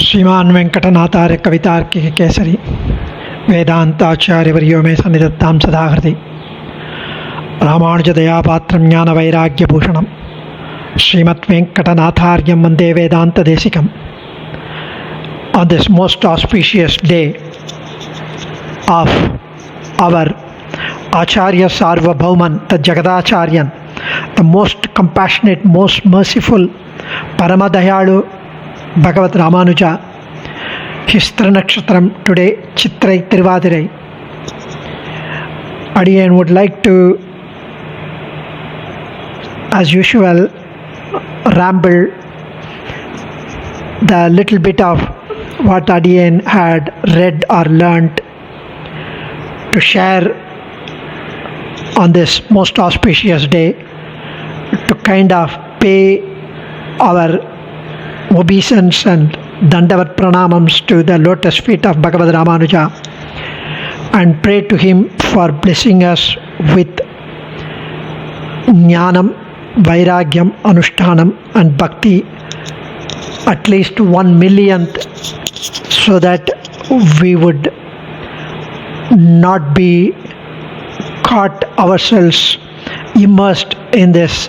श्रीमान वेंकटनाथार्य कवितार्किक केसरी वेदांताचार्य वर्यो मे सन्निधत्तां सदा हृदि रामानुजदयापात्रं ज्ञानवैराग्यभूषणं श्रीमद्वेंकटनाथार्यं वन्दे वेदान्तदेशिकम्. On this most auspicious day of our Acharya Saarvabhoumar, the Jagadacharyan, the most compassionate, most merciful, Paramadayalu Bhagavad Ramanuja, his Thirunakshathram today, Chitrai Tiruvadirai. Adiyan would like to, as usual, ramble the little bit of what Adiyan had read or learnt to share on this most auspicious day, to kind of pay our obeisance and dandavat pranamams to the lotus feet of Bhagavad Ramanuja and pray to him for blessing us with jnanam, vairagyam, anushtanam and bhakti, at least 1 millionth, so that we would not be caught ourselves immersed in this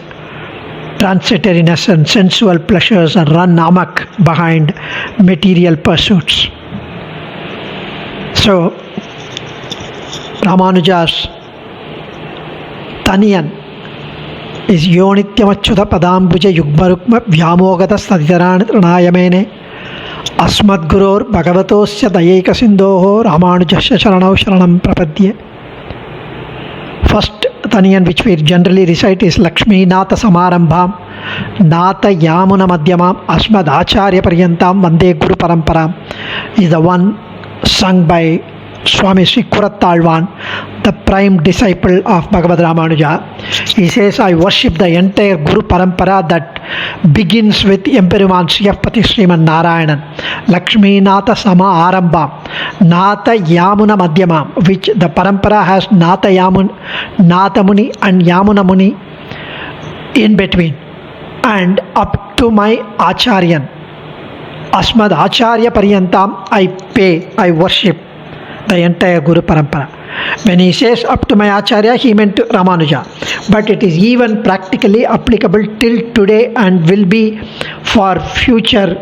transitoriness and sensual pleasures and run amok behind material pursuits. So Ramanuja's Thaiyar is Yonityamachyuta Padambuja Yugmarukma Vyamogata Staditarana Asmadguror Bhagavatosya Dayeka Sindoho Ramanujasya Sharanau Sharanam Prapadye. First Thaiyar, which we generally recite, is Lakshmi Nata Samarambham Nata Yamuna Madhyamam Asmad Acharya Paryantam Vande Guru Paramparam, is the one sung by Swami Sri Kurattalvan, the prime disciple of Bhagavad Ramanuja. He says, I worship the entire Guru Parampara that begins with Emperuman Sriyapati Sriman Narayanan, Lakshmi Nata Sama Arambam, Nata Yamuna Madhyamam, which the Parampara has Nata Muni and Yamuna Muni in between, and up to my Acharyan, Asmad Acharya Paryantam, I worship the entire Guru Parampara. When he says up to my Acharya, he meant Ramanuja, but it is even practically applicable till today and will be for future,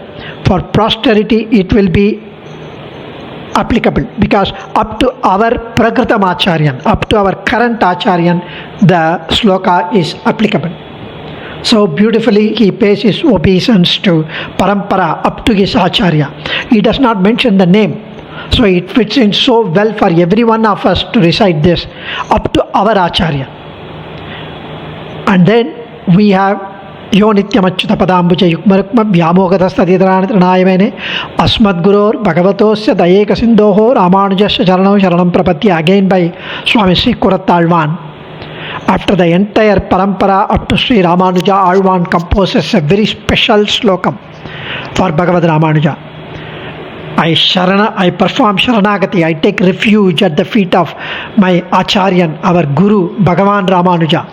for posterity it will be applicable, because up to our Prakritam Acharyan, up to our current Acharyan, the sloka is applicable. So beautifully he pays his obeisance to Parampara up to his Acharya. He does not mention the name, so it fits in so well for every one of us to recite this up to our Acharya. And then we have Yonityamachyuta Padambuja Yukmarukma Vyamogata Staditarana Asmadguror Bhagavatosya Dayeka Sindoho Ramanujasya Sharanam Sharanam Prapatya, again by Swami Sri Kurattalvan. After the entire parampara up to Sri Ramanuja, Alvan composes a very special slokam for Bhagavad Ramanuja. I perform Sharanagati, I take refuge at the feet of my Acharyan, our Guru, Bhagavan Ramanuja.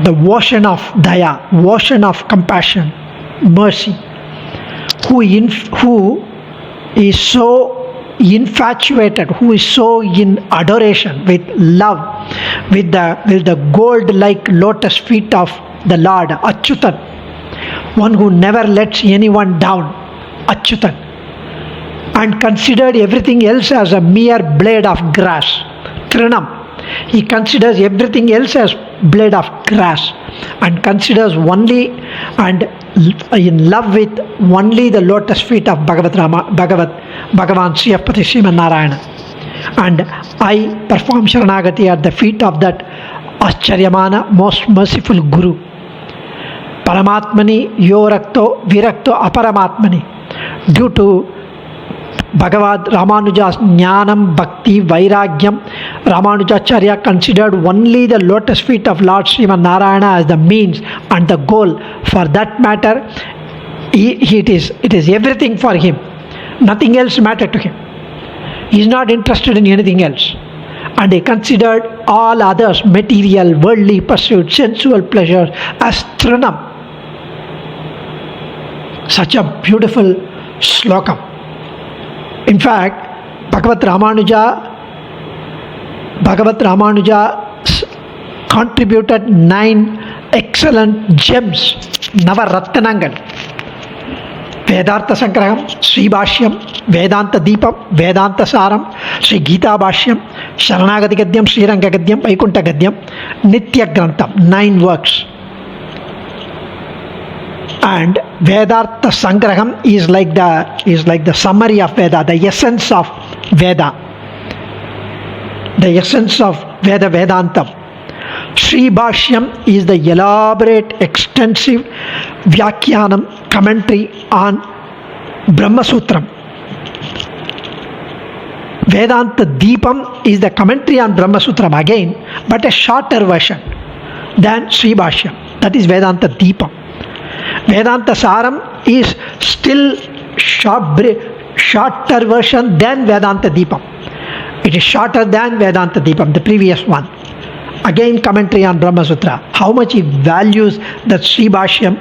The ocean of Daya, ocean of compassion, mercy, who is so infatuated, who is so in adoration, with love, with the gold-like lotus feet of the Lord, Achyutan, one who never lets anyone down, Achyutan, and considered everything else as a mere blade of grass, Trinam. He considers everything else as blade of grass and considers only and in love with only the lotus feet of Bhagavan Sriyapati Sriman Narayana. And I perform Sharanagati at the feet of that Acharyamana, most merciful Guru. Paramatmani Yorakto Virakto Aparamatmani. Due to Bhagavad Ramanuja's Jnanam, Bhakti, Vairagyam, Ramanujacharya considered only the lotus feet of Lord Sriman Narayana as the means and the goal. For that matter, it is everything for him. Nothing else mattered to him. He is not interested in anything else. And he considered all others, material, worldly pursuits, sensual pleasures, as Trinam. such a beautiful slokam. In fact, Bhagavad Ramanuja contributed 9 excellent gems, Navaratnangal. Vedartha Sangraham, Sri Bhashyam, Vedanta Deepam, Vedanta Saram, Sri Gita Bhashyam, Sharanagati Gadyam, Sri Ranga Gadyam, Vaikunta Gadyam, Nitya Grantham, 9 works. And Vedartha Sangraham is like the summary of Veda, the essence of Veda, the essence of Vedantam. Sri Bhashyam is the elaborate, extensive Vyakhyanam commentary on Brahma Sutram. Vedanta Deepam is the commentary on Brahma Sutram again, but a shorter version than Sri Bhashyam. That is Vedanta Deepam. Vedanta Saram is still shorter version than Vedanta Deepam. It is shorter than Vedanta Deepam, the previous one. Again, commentary on Brahma Sutra. How much he values that Sri Bhashyam,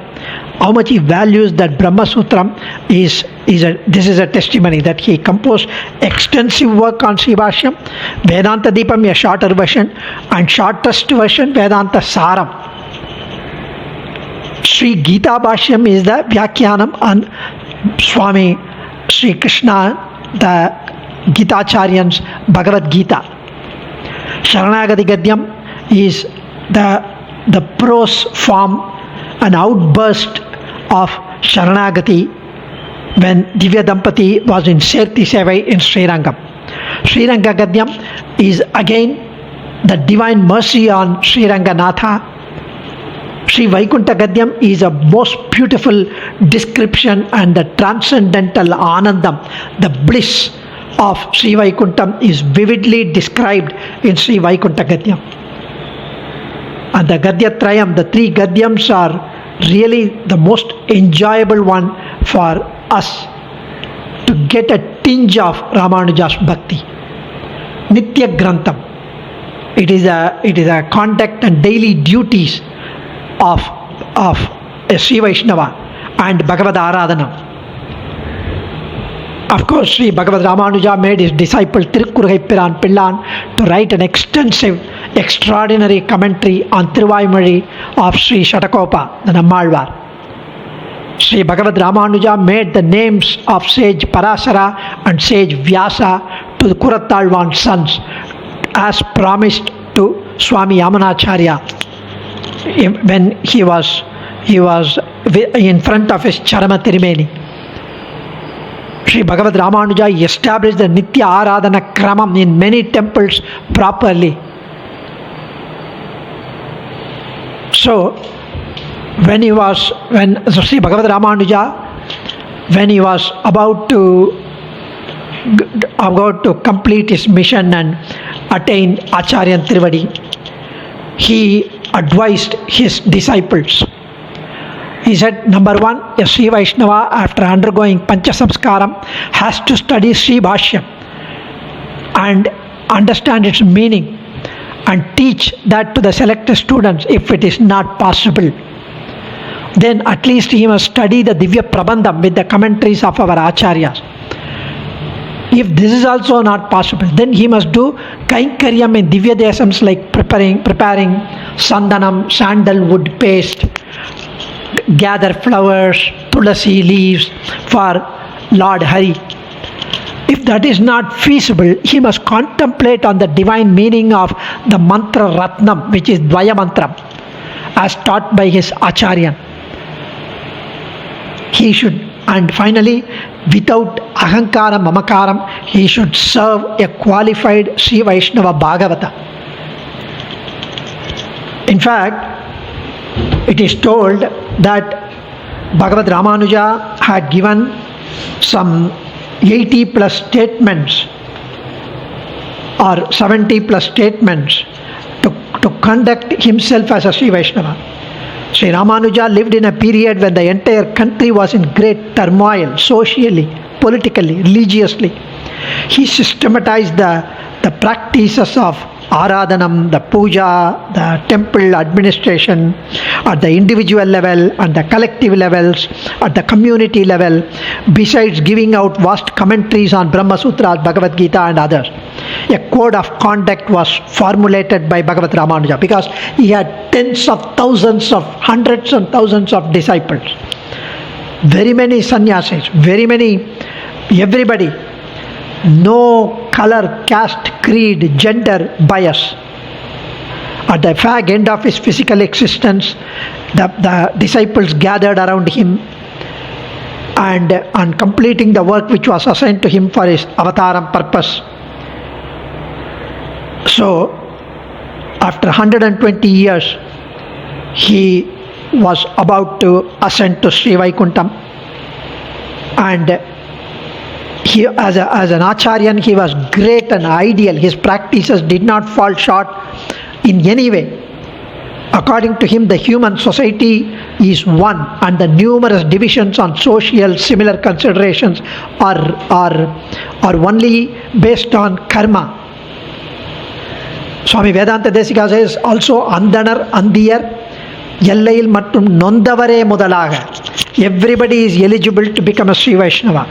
how much he values that Brahma Sutram this is a testimony that he composed extensive work on Sri Bhashyam. Vedanta Deepam, a shorter version, and shortest version, Vedanta Saram. Sri Gita Bhashyam is the Vyakhyanam on Swami Sri Krishna, the Gitacharyan's Bhagavad Gita. Sharanagati Gadyam is the prose form, an outburst of Sharanagati when Divya Dampati was in Serti Sevai in Srirangam. Sriranga Gadyam is again the divine mercy on Sriranganatha. Sri Vaikunta Gadyam is a most beautiful description and the transcendental Anandam, the bliss of Sri Vaikuntam is vividly described in Sri Vaikunta Gadyam. And the Gadyatrayam, the 3 Gadyams are really the most enjoyable one for us to get a tinge of Ramanuja's Bhakti. Nitya Grantham. It is a conduct and daily duties of a Sri Vaishnava and Bhagavad Aradhanam. Of course, Sri Bhagavad Ramanuja made his disciple Tirukkurugaipiran Pillan to write an extensive, extraordinary commentary on Thiruvaimozhi of Sri Shatakopa, the Nammalvar. Sri Bhagavad Ramanuja made the names of sage Parasara and sage Vyasa to the Kurattalwan's sons as promised to Swami Yamunacharya when he was in front of his Charama Tirumeni. Sri Bhagavad Ramanuja established the Nitya Aradhana Kramam in many temples properly. So, when Sri Bhagavad Ramanuja, when he was about to complete his mission and attain Acharya Trivadi, he advised his disciples. He said, number 1, a Sri Vaishnava after undergoing Pancha Samskaram has to study Sri Bhashyam and understand its meaning and teach that to the selected students if it is not possible. Then at least he must study the Divya Prabandham with the commentaries of our Acharyas. If this is also not possible, then he must do Kainkaryam in Divya Desams like preparing Sandanam, sandalwood paste, gather flowers, tulasi leaves for Lord Hari. If that is not feasible, he must contemplate on the divine meaning of the mantra Ratnam, which is Dvaya Mantra, as taught by his Acharya. He should, and finally, without Ahankaram, Mamakaram, he should serve a qualified Sri Vaishnava Bhagavata. In fact, it is told that Bhagavad Ramanuja had given some 80 plus statements or 70 plus statements to conduct himself as a Sri Vaishnava. Sri Ramanuja lived in a period when the entire country was in great turmoil, socially, politically, religiously. He systematized the practices of Aradhanam, the puja, the temple administration at the individual level and the collective levels, at the community level, besides giving out vast commentaries on Brahma Sutras, Bhagavad Gita and others. A code of conduct was formulated by Bhagavad Ramanuja because he had tens of thousands of hundreds and thousands of disciples. Very many sannyasis, everybody. No color, caste, creed, gender bias. At the fag end of his physical existence, the disciples gathered around him and on completing the work which was assigned to him for his avataram purpose. So, after 120 years, he was about to ascend to Sri Vaikuntham, and he, as an Acharyan, he was great and ideal. His practices did not fall short in any way. According to him, the human society is one, and the numerous divisions on social similar considerations are only based on karma. Swami Vedanta Desika says also, Andanar, Andiyar, Yellayil Mattum Nondavare Mudalaga. Everybody is eligible to become a Sri Vaishnava,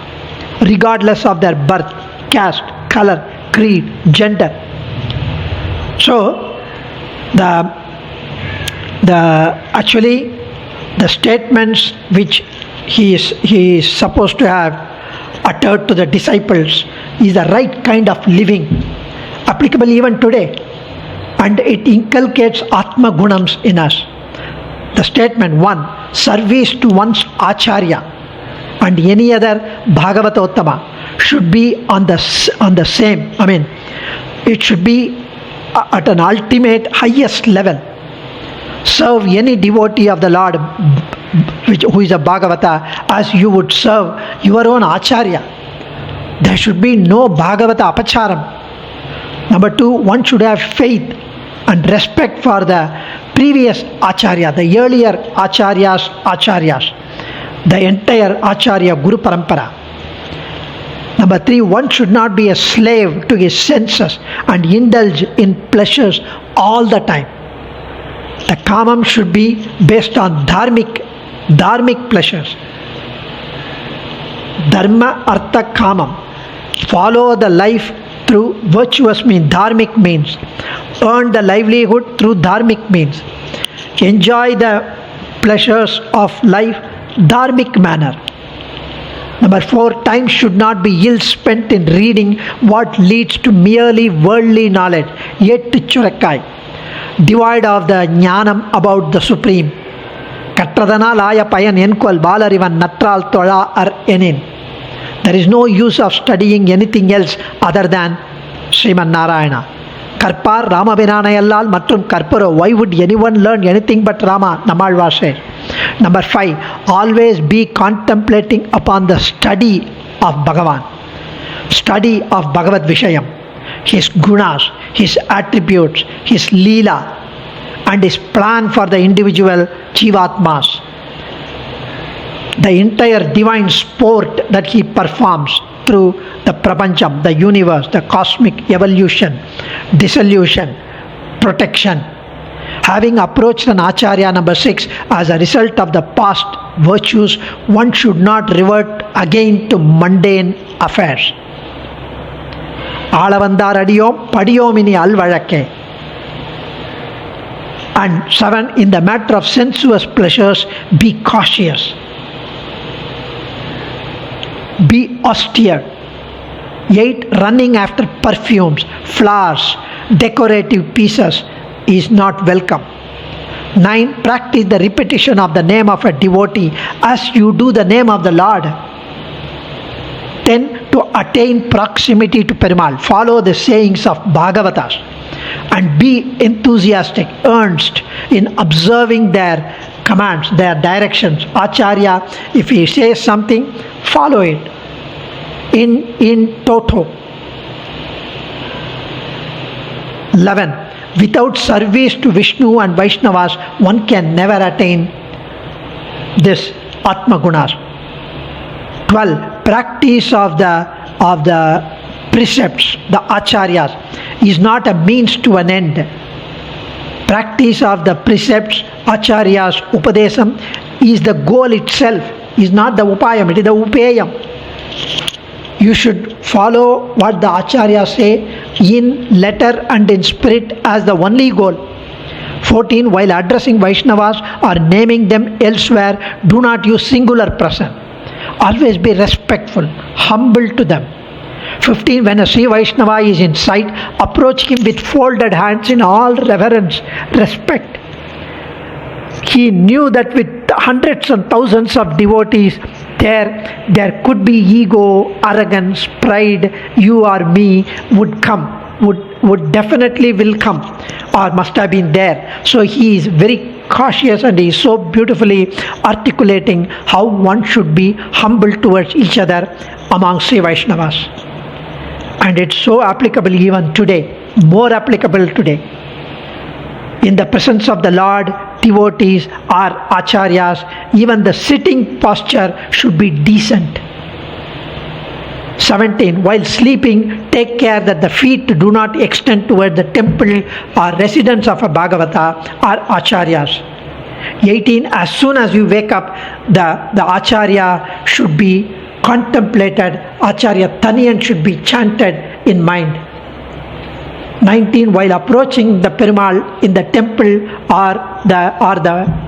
regardless of their birth, caste, color, creed, gender. So, actually the statements which he is supposed to have uttered to the disciples is the right kind of living, applicable even today, and it inculcates Atma Gunams in us. The statement 1, service to one's Acharya and any other Bhagavatottama should be on the same. It should be at an ultimate highest level. Serve any devotee of the Lord who is a Bhagavata as you would serve your own Acharya. There should be no Bhagavata apacharam. Number 2, one should have faith and respect for the previous Acharya, the earlier Acharyas, the entire Acharya Guru Parampara. Number 3, one should not be a slave to his senses and indulge in pleasures all the time. The kamam should be based on dharmic pleasures. Dharma, artha, kamam. Follow the life through virtuous means, dharmic means. Earn the livelihood through dharmic means. Enjoy the pleasures of life dharmic manner. Number 4, time should not be ill spent in reading what leads to merely worldly knowledge, yet churakai, devoid of the jnanam about the Supreme. Katradana laya payan enkwal balarivan natral tola ar enin. There is no use of studying anything else other than Sriman Narayana. Karpar Rama Vinanayallal Matrum Karpuro. Why would anyone learn anything but Rama? Namalva says. Number 5, always be contemplating upon the study of Bhagavan, study of Bhagavad Vishayam, his gunas, his attributes, his leela, and his plan for the individual Jivatmas. The entire divine sport that he performs through the Prapancham, the universe, the cosmic evolution, dissolution, protection. Having approached an Acharya, number 6, as a result of the past virtues, one should not revert again to mundane affairs. Alavandar adiyom padiyomini alvazhakke. And 7, in the matter of sensuous pleasures, be cautious. Be austere. 8, running after perfumes, flowers, decorative pieces is not welcome. 9, practice the repetition of the name of a devotee as you do the name of the Lord. 10, to attain proximity to Perumal, follow the sayings of Bhagavatas and be enthusiastic, earnest in observing their commands, their directions. Acharya, if he says something, follow it in toto. 11, without service to Vishnu and Vaishnavas, one can never attain this Atma Gunas. 12, practice of the precepts, the Acharyas, is not a means to an end. Practice of the precepts, Acharya's Upadesam, is the goal itself, is not the Upayam, it is the Upayam. You should follow what the Acharyas say in letter and in spirit as the only goal. 14. While addressing Vaishnavas or naming them elsewhere, do not use singular person. Always be respectful, humble to them. 15. When a Sri Vaishnava is in sight, approach him with folded hands in all reverence, respect. He knew that with hundreds and thousands of devotees, there could be ego, arrogance, pride, you or me would come, would definitely will come, or must have been there. So he is very cautious and he is so beautifully articulating how one should be humble towards each other among Sri Vaishnavas. And it's so applicable even today, more applicable today. In the presence of the Lord, devotees or acharyas, even the sitting posture should be decent. 17. While sleeping, take care that the feet do not extend toward the temple or residence of a Bhagavata or acharyas. 18. As soon as you wake up, the acharya should be contemplated, Acharya Taniyan should be chanted in mind. 19. While approaching the Perumal in the temple or the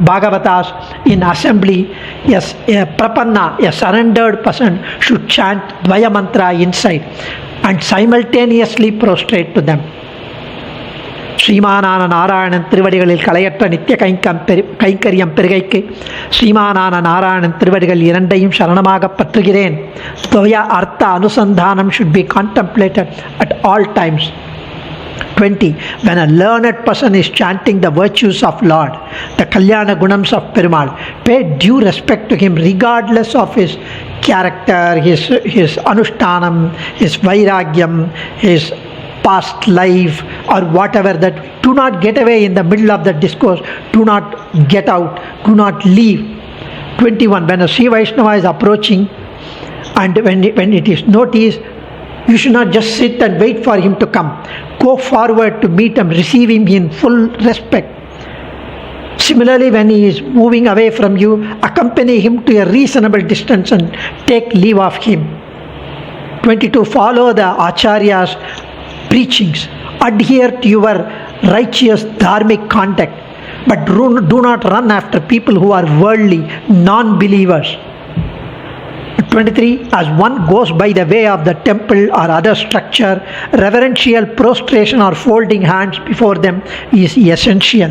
Bhagavatas in assembly, yes, a prapanna, a surrendered person should chant Dvaya mantra inside and simultaneously prostrate to them. ஸ்ரீமானான Narayanan திருவடிகளில் களையற்ற நித்திய கைங்கரியம் பெருகைக்கு ஸ்ரீமானான நாராயணன் திருவடிகள் இரண்டையும் சரணமாக பற்றுகிறேன். துவய அர்த்த அனுசந்தானம் should be contemplated at all times. 20. When a learned person is chanting the virtues of Lord, the Kalyana Gunams of Perumal, pay due respect to him regardless of his character, his anushtanam, his vairagyam, his past life or whatever. That do not get away in the middle of the discourse, do not get out, do not leave. 21. When a Sri Vaishnava is approaching and when it is noticed, you should not just sit and wait for him to come. Go forward to meet him, receive him in full respect. Similarly, when he is moving away from you, accompany him to a reasonable distance and take leave of him. 22. Follow the Acharya's preachings. Adhere to your righteous dharmic conduct, but do not run after people who are worldly, non-believers. 23. As one goes by the way of the temple or other structure, reverential prostration or folding hands before them is essential.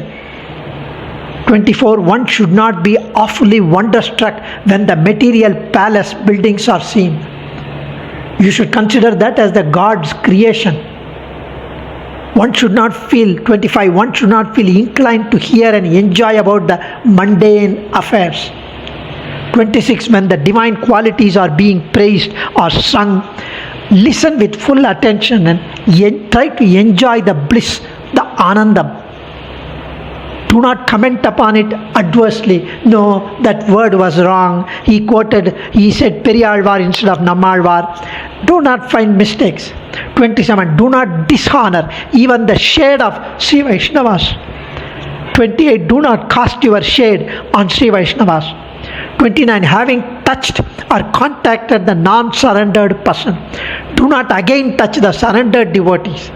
24. One should not be awfully wonderstruck when the material palace buildings are seen. You should consider that as the God's creation. One should not feel, 25, one should not feel inclined to hear and enjoy about the mundane affairs. 26. When the divine qualities are being praised or sung, listen with full attention and try to enjoy the bliss, the anandam. Do not comment upon it adversely. No, that word was wrong. He said Periyalvar instead of Nammalvar. Do not find mistakes. 27. Do not dishonor even the shade of Sri Vaishnavas. 28. Do not cast your shade on Sri Vaishnavas. 29. Having touched or contacted the non-surrendered person, do not again touch the surrendered devotees.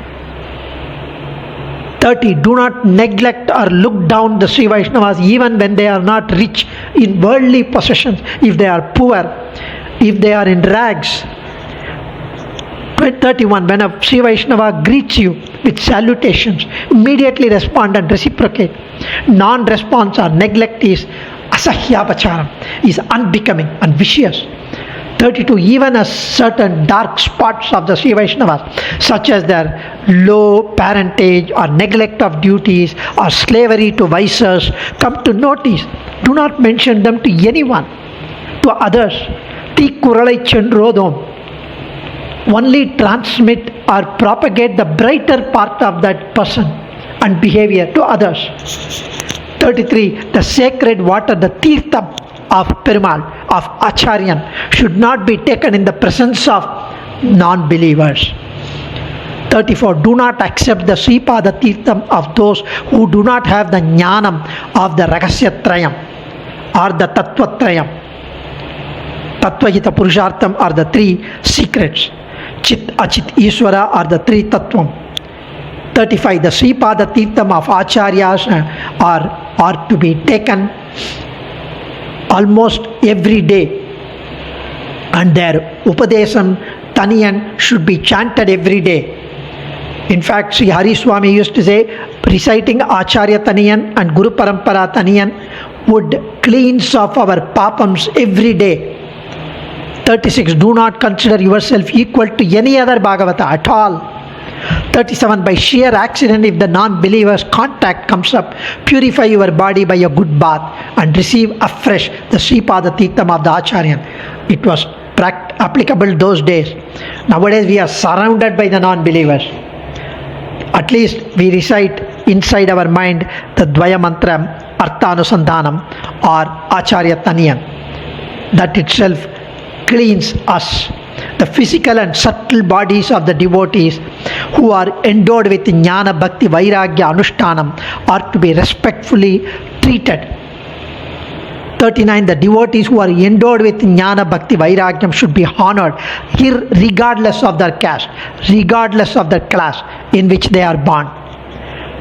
30. Do not neglect or look down the Sri Vaishnavas even when they are not rich in worldly possessions, if they are poor, if they are in rags. 31. When a Sri Vaishnava greets you with salutations, immediately respond and reciprocate. Non-response or neglect is asahyapacharam, is unbecoming and vicious. 32. Even a certain dark spots of the Sri Vaishnavas, such as their low parentage or neglect of duties or slavery to vices, come to notice. Do not mention them to anyone, to others. Tikuralai chendrodom. Only transmit or propagate the brighter part of that person and behavior to others. 33. The sacred water, the tirtha of Perumal, of Acharyan, should not be taken in the presence of non-believers. 34. Do not accept the Sripada Tirtham of those who do not have the Jnanam of the Rahasyatrayam or the Tattvatrayam. Tattvayita Purushartham are the three secrets. Chit, Achit, Ishvara are the three Tattvam. 35. The Sripada Tirtham of Acharyas are to be taken almost every day, and their Upadesam Taniyan should be chanted every day. In fact, Sri Hari Swami used to say, reciting Acharya Taniyan and Guru Parampara Taniyan would cleanse off our papams every day. 36. Do not consider yourself equal to any other Bhagavata at all. 37. By sheer accident, if the non-believer's contact comes up, purify your body by a good bath and receive afresh the Sripada Tirtham of the Acharyan. It was applicable those days. Nowadays we are surrounded by the non-believers. At least we recite inside our mind the Dvaya Mantram, Arthanusandhanam or Acharya Taniyan. That itself cleans us. The physical and subtle bodies of the devotees who are endowed with Jnana Bhakti Vairagya Anushtanam are to be respectfully treated. 39. The devotees who are endowed with Jnana Bhakti Vairagyam should be honored regardless of their caste, regardless of their class in which they are born.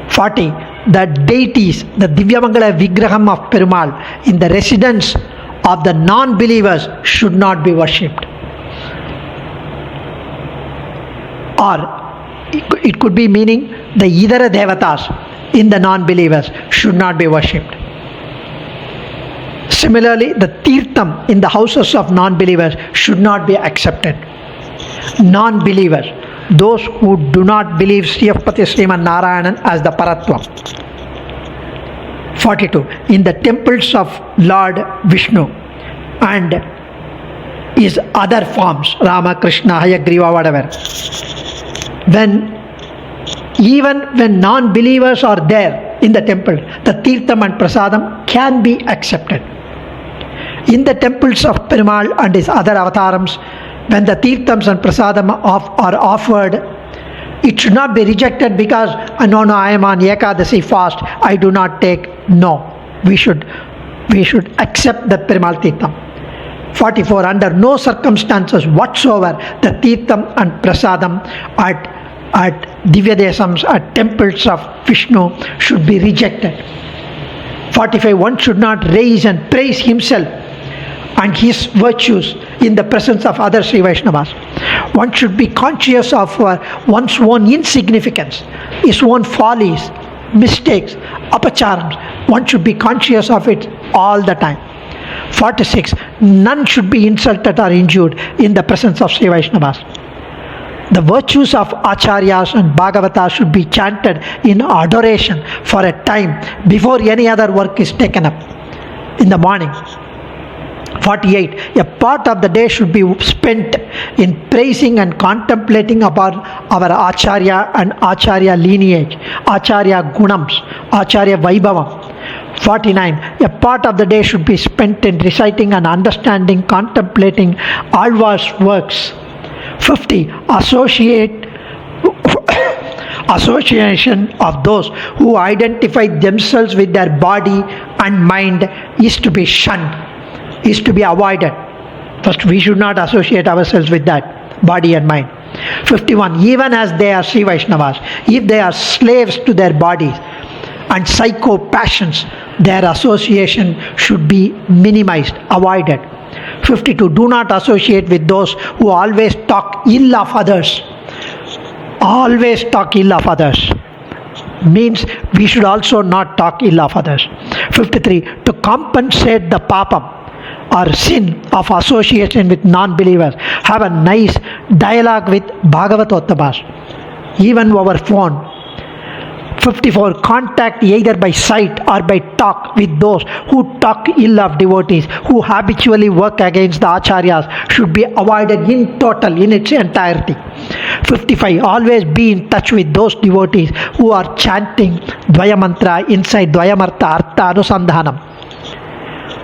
40. The deities, the Divyamangala Vigraham of Perumal in the residence of the non-believers should not be worshipped. Or it could be meaning the Idara Devatas in the non-believers should not be worshipped. Similarly, the Tirtham in the houses of non-believers should not be accepted. Non-believers, those who do not believe Sriyapati Sriman Narayanan as the Paratvam. 42. In the temples of Lord Vishnu and his other forms, Rama, Krishna, Hayagriva, whatever, even when non-believers are there in the temple, the Tirtham and Prasadam can be accepted. In the temples of Perumal and his other avatarams, when the Tirthams and Prasadam are offered, it should not be rejected because, no, I am on Ekadasi fast, I do not take. No, we should accept the Perumal Tirtham. 44. Under no circumstances whatsoever the Tirtham and Prasadam at Divyadesams, at temples of Vishnu should be rejected. 45. One should not raise and praise himself and his virtues in the presence of other Sri Vaishnavas. One should be conscious of one's own insignificance, his own follies, mistakes, apacharams. One should be conscious of it all the time. 46. None should be insulted or injured in the presence of Sri Vaishnavas. The virtues of Acharyas and Bhagavata should be chanted in adoration for a time before any other work is taken up in the morning. 48. A part of the day should be spent in praising and contemplating about our Acharya and Acharya lineage, Acharya Gunams, Acharya Vaibhavam. 49. A part of the day should be spent in reciting and understanding, contemplating Alvar's works. 50. Association of those who identify themselves with their body and mind is to be shunned, is to be avoided. First, we should not associate ourselves with that body and mind. 51. Even as they are Sri Vaishnavas, if they are slaves to their bodies and psycho passions, their association should be minimized, avoided. 52. Do not associate with those who always talk ill of others. Always talk ill of others means we should also not talk ill of others. 53. To compensate the papam or sin of association with non-believers, have a nice dialogue with Bhagavatottamas, even over phone. 54. Contact either by sight or by talk with those who talk ill of devotees, who habitually work against the acharyas, should be avoided in total, in its entirety. 55. Always be in touch with those devotees who are chanting Dvaya Mantra inside Dvayamartha Artha Anusandhanam.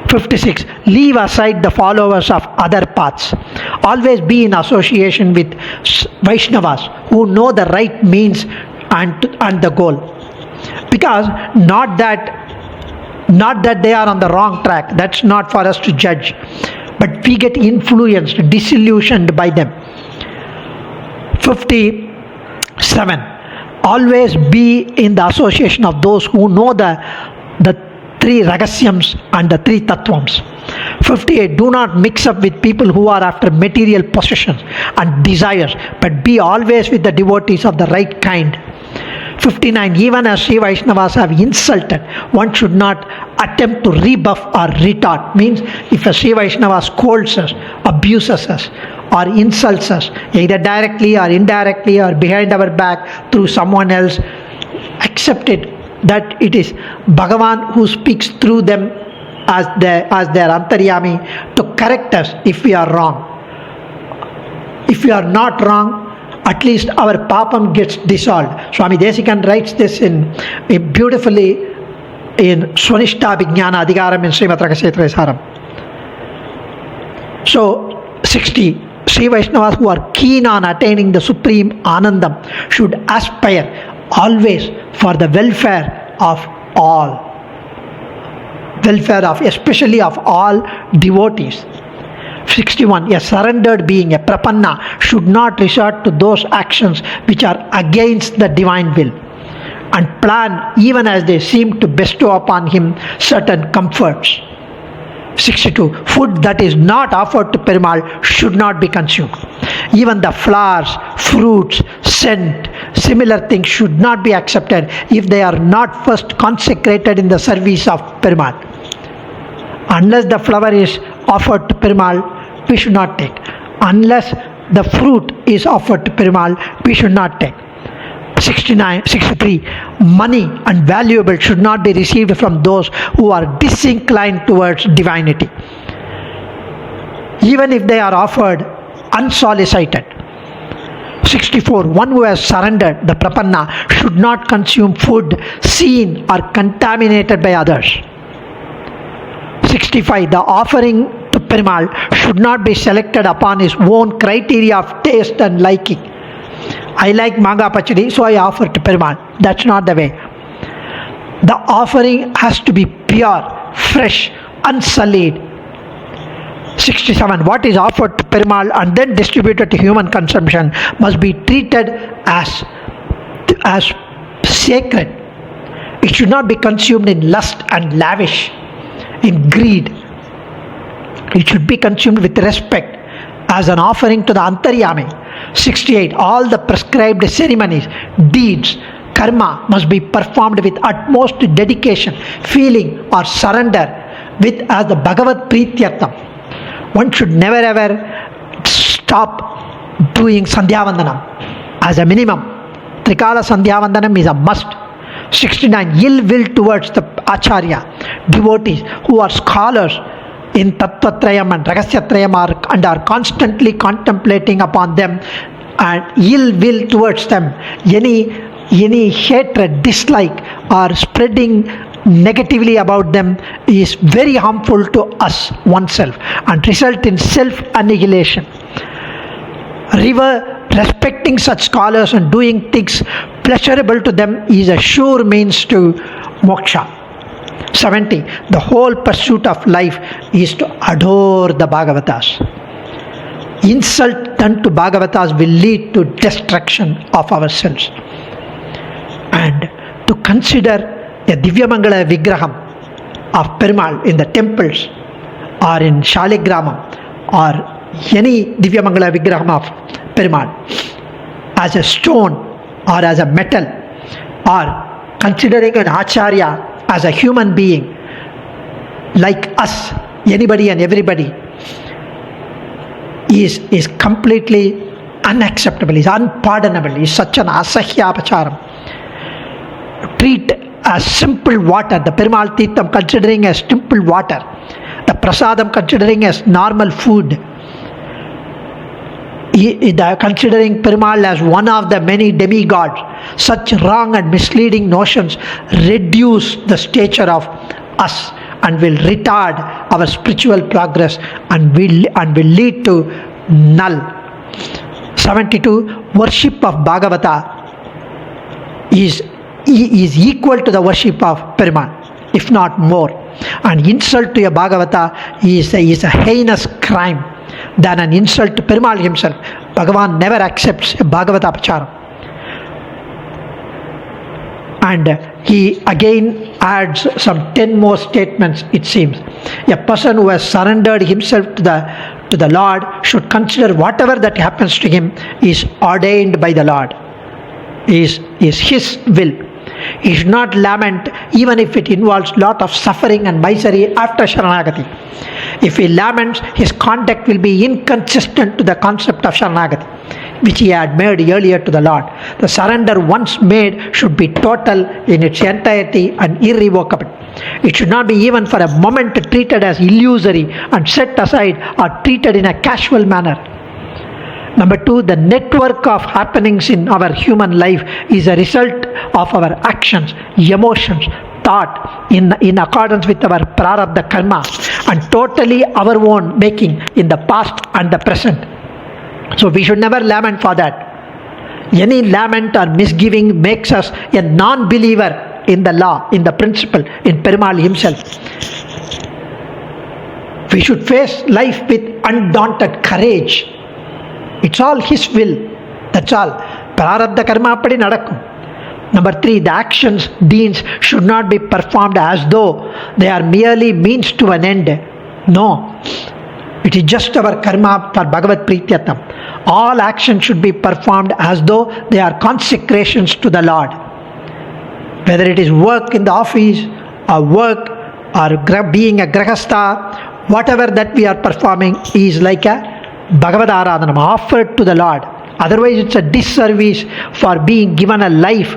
56. Leave aside the followers of other paths. Always be in association with Vaishnavas who know the right means and the goal. Because not that they are on the wrong track, that's not for us to judge, but we get influenced, disillusioned by them. 57. Always be in the association of those who know the three ragasyams and the three tattvams. 58. Do not mix up with people who are after material possessions and desires, but be always with the devotees of the right kind. 59. Even as Sri Vaishnavas have insulted, one should not attempt to rebuff or retort. Means if a Sri Vaishnava scolds us, abuses us, or insults us, either directly or indirectly or behind our back through someone else, accept it that it is Bhagavan who speaks through them as their Antaryami to correct us if we are wrong. If we are not wrong, at least our papam gets dissolved. Swami Desikan writes this beautifully in Swanishta Vijnana Adhikaram in Srimad Ragakshetra Saram. So 60. Sri Vaishnavas who are keen on attaining the supreme Anandam should aspire always for the welfare of all. Especially of all devotees. 61. A surrendered being, a prapanna, should not resort to those actions which are against the divine will, and plan even as they seem to bestow upon him certain comforts. 62. Food that is not offered to Perumal should not be consumed. Even the flowers, fruits, scent, similar things should not be accepted if they are not first consecrated in the service of Perumal. Unless the flower is offered to Perumal, we should not take. Unless the fruit is offered to Perumal, we should not take. 63. Money and valuables should not be received from those who are disinclined towards divinity, even if they are offered unsolicited. 64. One who has surrendered, the prapanna, should not consume food seen or contaminated by others. 65. The offering to Perumal should not be selected upon his own criteria of taste and liking. I like manga pachadi, so I offer to Perumal. That's not the way. The offering has to be pure, fresh, unsullied. 67. What is offered to Perumal and then distributed to human consumption must be treated as sacred. It should not be consumed in lust and lavish, in greed. It should be consumed with respect as an offering to the Antaryami. 68. All the prescribed ceremonies, deeds, karma must be performed with utmost dedication, feeling or surrender with as the Bhagavad Prityartham. One should never ever stop doing Sandhyavandanam as a minimum. Trikala Sandhyavandanam is a must. 69. Ill will towards the Acharya, devotees who are scholars in Tattvatrayam and Ragasyatrayam and are constantly contemplating upon them, and ill will towards them, any hatred, dislike or spreading negatively about them is very harmful to us oneself and result in self-annihilation. Respecting such scholars and doing things pleasurable to them is a sure means to moksha. 70. The whole pursuit of life is to adore the Bhagavatas. Insult done to Bhagavatas will lead to destruction of ourselves. And to consider a Divyamangala Vigraham of Perumal in the temples or in Shaligramam or any Divyamangala Vigraham of Perumal as a stone or as a metal, or considering an Acharya as a human being like us, anybody and everybody, is completely unacceptable, is unpardonable, is such an asahya apacharam. Treat as simple water, the Perumal Tirtham considering as simple water, the Prasadam considering as normal food, considering Perumal as one of the many demigods. Such wrong and misleading notions reduce the stature of us and will retard our spiritual progress and will lead to null. 72. Worship of Bhagavata is equal to the worship of Perumal, if not more. An insult to a Bhagavata is a heinous crime than an insult to Perumal himself. Bhagavan never accepts a Bhagavata Apacharam. And he again adds some 10 more statements, it seems. A person who has surrendered himself to the Lord should consider whatever that happens to him is ordained by the Lord, is his will. He should not lament even if it involves lot of suffering and misery after Sharanagati. If he laments, his conduct will be inconsistent to the concept of Sharanagati, which he had made earlier to the Lord. The surrender once made should be total in its entirety and irrevocable. It should not be even for a moment treated as illusory and set aside or treated in a casual manner. Number 2, the network of happenings in our human life is a result of our actions, emotions, thought in accordance with our prarabdha karma and totally our own making in the past and the present. So we should never lament for that. Any lament or misgiving makes us a non-believer in the law, in the principle, in Perumal himself. We should face life with undaunted courage. It's all his will. That's all. Prarabdha karma appadi nadakkum. Number 3, the actions, deeds should not be performed as though they are merely means to an end. No. It is just our karma for Bhagavad Prityatam. All actions should be performed as though they are consecrations to the Lord. Whether it is work in the office or work or being a grahastha, whatever that we are performing is like a Bhagavad Aradhanam offered to the Lord. Otherwise it's a disservice for being given a life.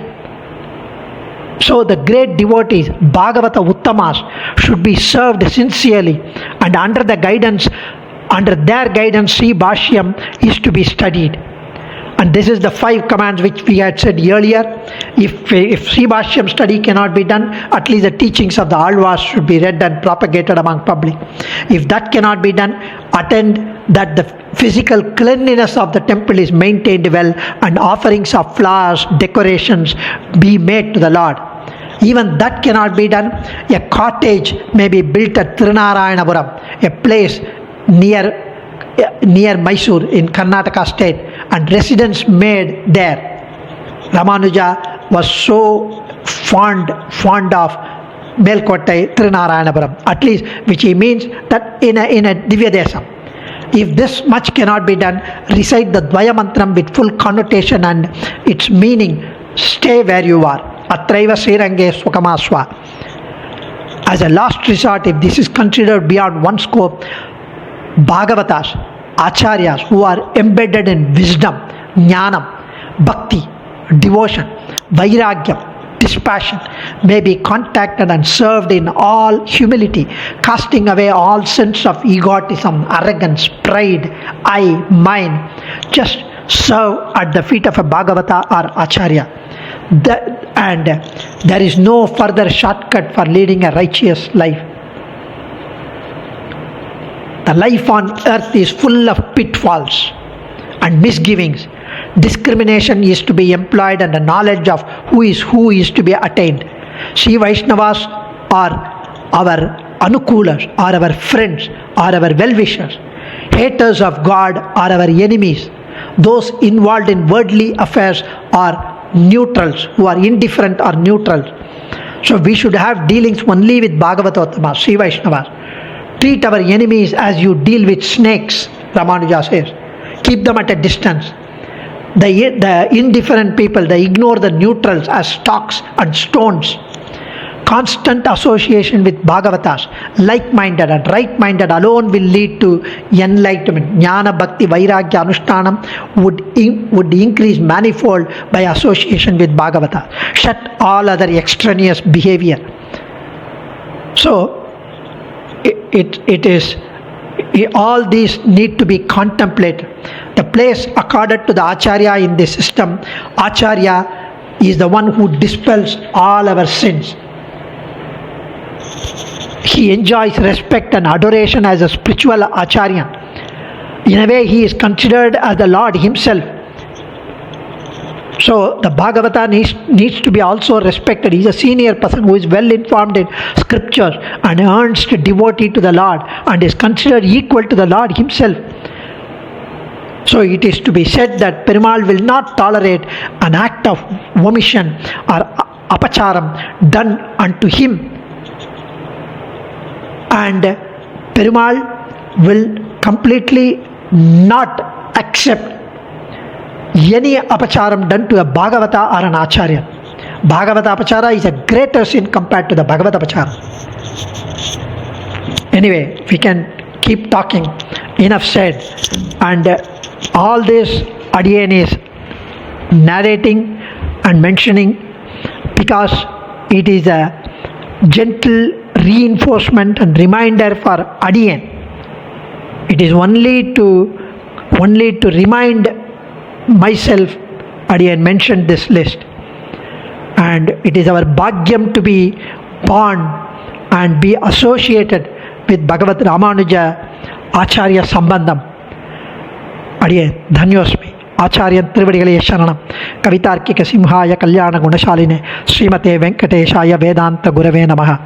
So the great devotees, Bhagavata Uttamas, should be served sincerely and under their guidance, Sri Bhashyam is to be studied. And this is the 5 commands which we had said earlier. If Sri Bhashyam study cannot be done, at least the teachings of the Alvas should be read and propagated among public. If that cannot be done, attend that the physical cleanliness of the temple is maintained well and offerings of flowers, decorations be made to the Lord. Even that cannot be done, a cottage may be built at Tirunarayanpuram, a place near Mysore in Karnataka state, and residence made there. Ramanuja was so fond of Melkottai Tirunarayanpuram, at least, which he means that in a Divya Desam. If this much cannot be done, recite the Dvaya Mantram with full connotation and its meaning. Stay where you are. Atraiva Srirange Sukamaswa. As a last resort, if this is considered beyond one scope, Bhagavatas, Acharyas who are embedded in wisdom, Jnanam, Bhakti, devotion, Vairagyam, dispassion may be contacted and served in all humility, casting away all sense of egotism, arrogance, pride, I, mine. Just serve at the feet of a Bhagavata or Acharya. And there is no further shortcut for leading a righteous life. The life on earth is full of pitfalls and misgivings. Discrimination is to be employed and the knowledge of who is to be attained. Sri Vaishnavas are our anukulas, are our friends, are our well-wishers. Haters of God are our enemies. Those involved in worldly affairs are neutrals, who are indifferent or neutral. So we should have dealings only with Bhagavatottama, Sri Vaishnavas. Treat our enemies as you deal with snakes, Ramanuja says. Keep them at a distance. The indifferent people, they ignore the neutrals as stocks and stones. Constant association with Bhagavatas, like-minded and right-minded alone will lead to enlightenment. Jnana, Bhakti, Vairagya, Anushtanam would increase manifold by association with Bhagavata. Shut all other extraneous behavior. So, all these need to be contemplated. The place accorded to the Acharya in this system, Acharya is the one who dispels all our sins. He enjoys respect and adoration as a spiritual Acharya. In a way, he is considered as the Lord himself. So the Bhagavata needs to be also respected. He is a senior person who is well informed in scripture and earnest devotee to the Lord and is considered equal to the Lord himself. So it is to be said that Perumal will not tolerate an act of omission or apacharam done unto him, and Perumal will completely not accept any apacharam done to a Bhagavata or an Acharya. Bhagavata apachara is a greater sin compared to the Bhagavata apachara. Anyway, we can keep talking. Enough said. And all this Adiyan is narrating and mentioning because it is a gentle reinforcement and reminder for Adiyan. It is only to remind myself, Adiyan mentioned this list, and it is our bhagyam to be born and be associated with Bhagavad Ramanuja Acharya Sambandham. Adiyan Dhanyosmi. Acharya Trivadigalaya Sharanam. Kavitarkika Simhaya Kalyana Gunashaline Srimate Venkateshaya Vedanta Gurave Namaha.